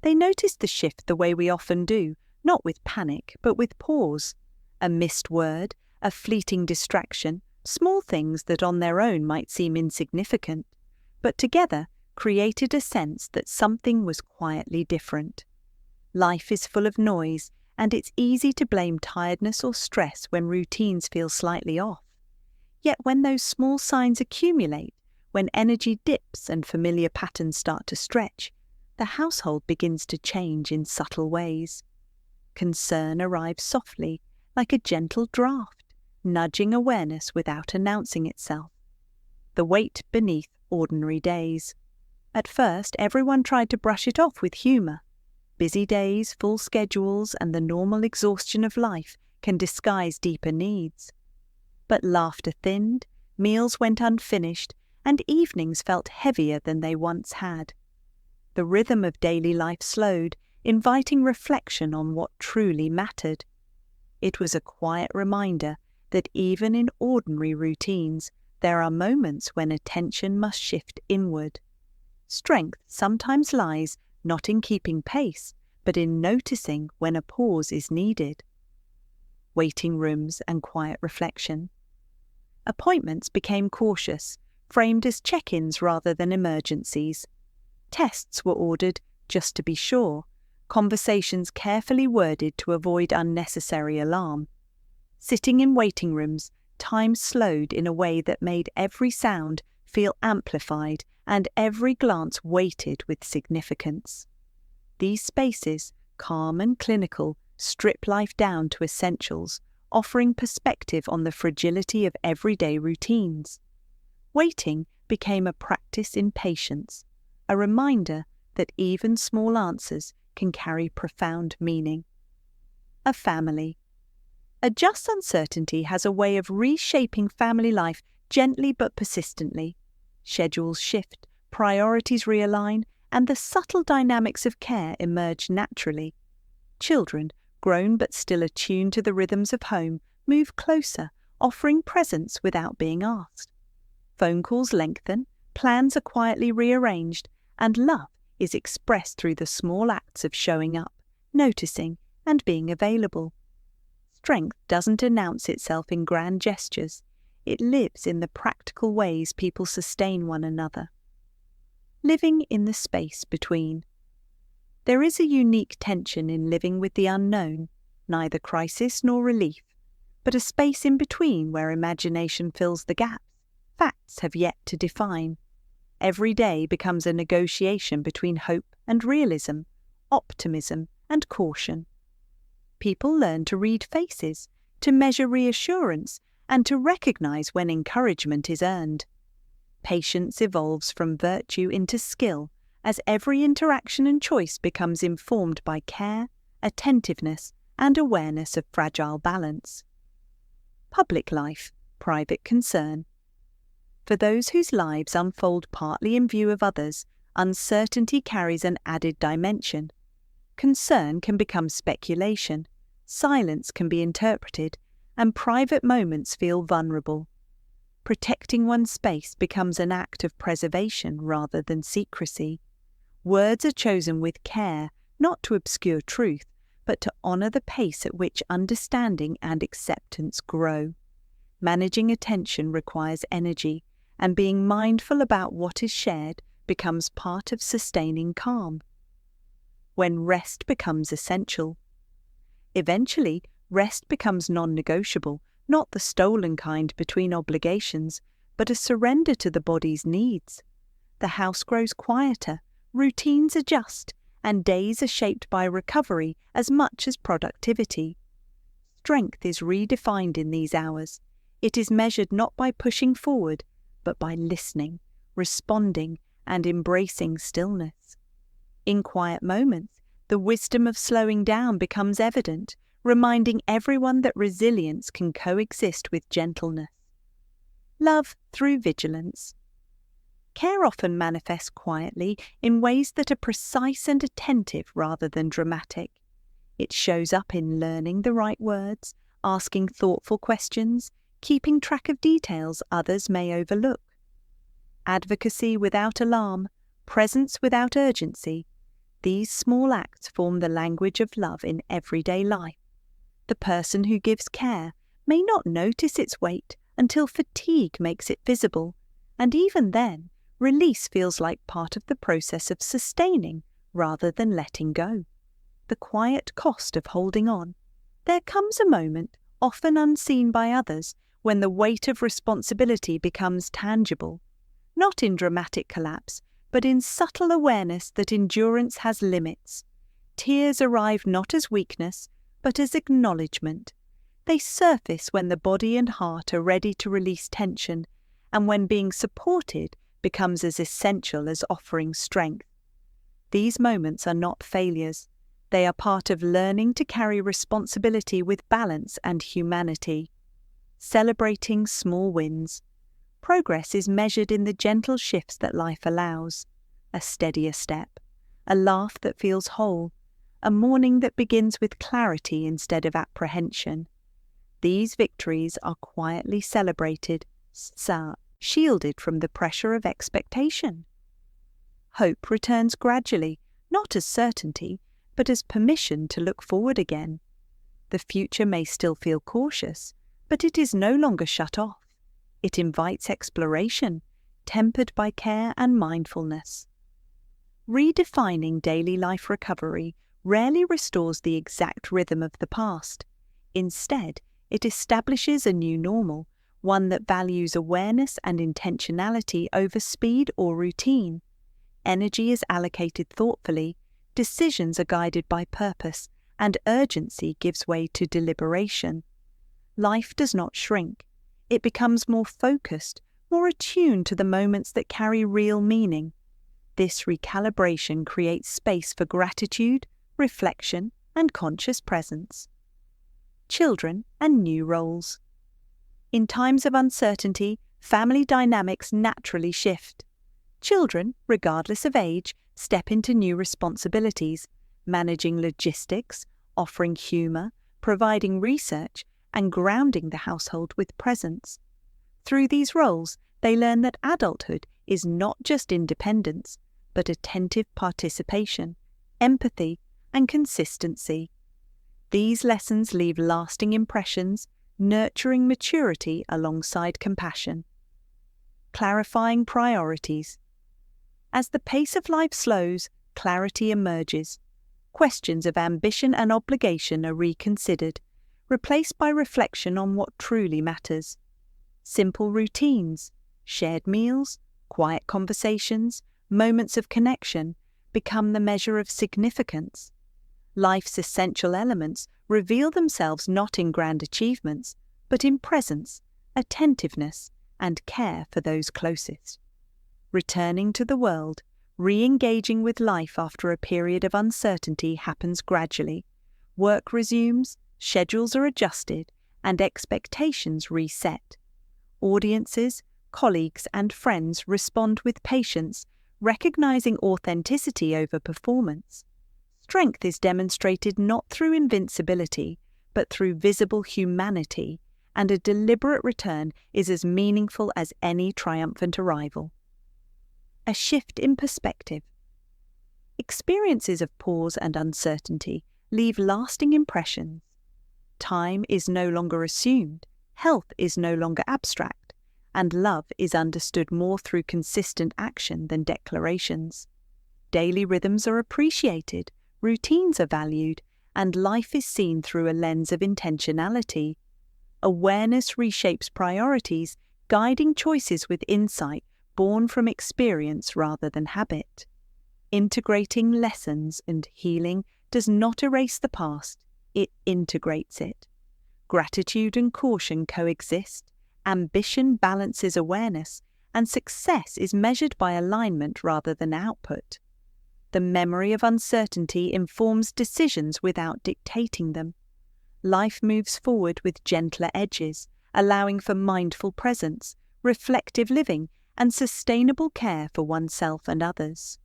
They noticed the shift the way we often do, not with panic, but with pause. A missed word, a fleeting distraction, small things that on their own might seem insignificant, but together created a sense that something was quietly different. Life is full of noise, and it's easy to blame tiredness or stress when routines feel slightly off. Yet when those small signs accumulate, when energy dips and familiar patterns start to stretch, the household begins to change in subtle ways. Concern arrives softly, like a gentle draft, nudging awareness without announcing itself. The weight beneath ordinary days. At first, everyone tried to brush it off with humour. Busy days, full schedules, and the normal exhaustion of life can disguise deeper needs. But laughter thinned, meals went unfinished, and evenings felt heavier than they once had. The rhythm of daily life slowed, inviting reflection on what truly mattered. It was a quiet reminder that even in ordinary routines, there are moments when attention must shift inward. Strength sometimes lies not in keeping pace, but in noticing when a pause is needed. Waiting rooms and quiet reflection. Appointments became cautious, framed as check-ins rather than emergencies. Tests were ordered just to be sure, conversations carefully worded to avoid unnecessary alarm. Sitting in waiting rooms, time slowed in a way that made every sound feel amplified and every glance weighted with significance. These spaces, calm and clinical, strip life down to essentials, offering perspective on the fragility of everyday routines. Waiting became a practice in patience, a reminder that even small answers can carry profound meaning. A family. A just uncertainty has a way of reshaping family life gently but persistently. Schedules shift, priorities realign, and the subtle dynamics of care emerge naturally. Children, grown but still attuned to the rhythms of home, move closer, offering presence without being asked. Phone calls lengthen, plans are quietly rearranged, and love is expressed through the small acts of showing up, noticing, and being available. Strength doesn't announce itself in grand gestures. It lives in the practical ways people sustain one another. Living in the space between. There is a unique tension in living with the unknown, neither crisis nor relief, but a space in between where imagination fills the gaps facts have yet to define. Every day becomes a negotiation between hope and realism, optimism and caution. People learn to read faces, to measure reassurance, and to recognize when encouragement is earned. Patience evolves from virtue into skill as every interaction and choice becomes informed by care, attentiveness, and awareness of fragile balance. Public life, private concern. For those whose lives unfold partly in view of others, uncertainty carries an added dimension. Concern can become speculation, silence can be interpreted, and private moments feel vulnerable. Protecting one's space becomes an act of preservation rather than secrecy. Words are chosen with care, not to obscure truth, but to honour the pace at which understanding and acceptance grow. Managing attention requires energy, and being mindful about what is shared becomes part of sustaining calm. When rest becomes essential. Eventually, rest becomes non-negotiable, not the stolen kind between obligations, but a surrender to the body's needs. The house grows quieter, routines adjust, and days are shaped by recovery as much as productivity. Strength is redefined in these hours. It is measured not by pushing forward, but by listening, responding, and embracing stillness. In quiet moments, the wisdom of slowing down becomes evident, reminding everyone that resilience can coexist with gentleness. Love through vigilance. Care often manifests quietly in ways that are precise and attentive rather than dramatic. It shows up in learning the right words, asking thoughtful questions, keeping track of details others may overlook. Advocacy without alarm, presence without urgency. These small acts form the language of love in everyday life. The person who gives care may not notice its weight until fatigue makes it visible, and even then, release feels like part of the process of sustaining rather than letting go. The quiet cost of holding on. There comes a moment, often unseen by others, when the weight of responsibility becomes tangible, not in dramatic collapse, but in subtle awareness that endurance has limits. Tears arrive not as weakness, but as acknowledgement. They surface when the body and heart are ready to release tension, and when being supported becomes as essential as offering strength. These moments are not failures. They are part of learning to carry responsibility with balance and humanity. Celebrating small wins. Progress is measured in the gentle shifts that life allows. A steadier step, a laugh that feels whole, a morning that begins with clarity instead of apprehension. These victories are quietly celebrated, shielded from the pressure of expectation. Hope returns gradually, not as certainty, but as permission to look forward again. The future may still feel cautious, but it is no longer shut off. It invites exploration, tempered by care and mindfulness. Redefining daily life recovery rarely restores the exact rhythm of the past. Instead, it establishes a new normal, one that values awareness and intentionality over speed or routine. Energy is allocated thoughtfully, decisions are guided by purpose, and urgency gives way to deliberation. Life does not shrink. It becomes more focused, more attuned to the moments that carry real meaning. This recalibration creates space for gratitude, reflection, and conscious presence. Children and new roles. In times of uncertainty, family dynamics naturally shift. Children, regardless of age, step into new responsibilities, managing logistics, offering humor, providing research, and grounding the household with presence. Through these roles, they learn that adulthood is not just independence, but attentive participation, empathy, and consistency. These lessons leave lasting impressions, nurturing maturity alongside compassion. Clarifying priorities. As the pace of life slows, clarity emerges. Questions of ambition and obligation are reconsidered, replaced by reflection on what truly matters. Simple routines, shared meals, quiet conversations, moments of connection become the measure of significance. Life's essential elements reveal themselves not in grand achievements, but in presence, attentiveness, and care for those closest. Returning to the world, re-engaging with life after a period of uncertainty happens gradually. Work resumes, schedules are adjusted, and expectations reset. Audiences, colleagues, and friends respond with patience, recognizing authenticity over performance. Strength is demonstrated not through invincibility, but through visible humanity, and a deliberate return is as meaningful as any triumphant arrival. A shift in perspective. Experiences of pause and uncertainty leave lasting impressions. Time is no longer assumed, health is no longer abstract, and love is understood more through consistent action than declarations. Daily rhythms are appreciated, routines are valued, and life is seen through a lens of intentionality. Awareness reshapes priorities, guiding choices with insight born from experience rather than habit. Integrating lessons and healing does not erase the past, it integrates it. Gratitude and caution coexist, ambition balances awareness, and success is measured by alignment rather than output. The memory of uncertainty informs decisions without dictating them. Life moves forward with gentler edges, allowing for mindful presence, reflective living, and sustainable care for oneself and others.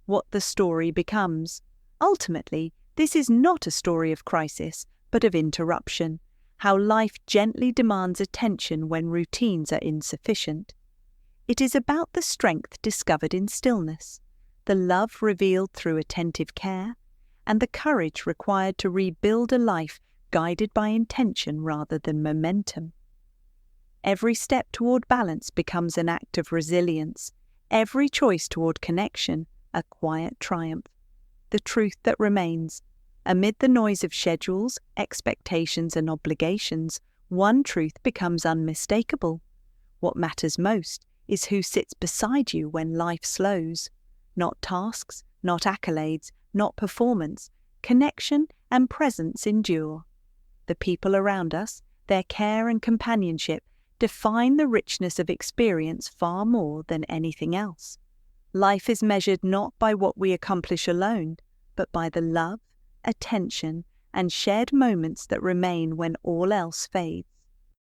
What the story becomes. Ultimately, this is not a story of crisis, but of interruption, how life gently demands attention when routines are insufficient. It is about the strength discovered in stillness, the love revealed through attentive care, and the courage required to rebuild a life guided by intention rather than momentum. Every step toward balance becomes an act of resilience, every choice toward connection a quiet triumph. The truth that remains, amid the noise of schedules, expectations, and obligations, one truth becomes unmistakable. What matters most is who sits beside you when life slows. Not tasks, not accolades, not performance. Connection and presence endure. The people around us, their care and companionship, define the richness of experience far more than anything else. Life is measured not by what we accomplish alone, but by the love, attention, and shared moments that remain when all else fades.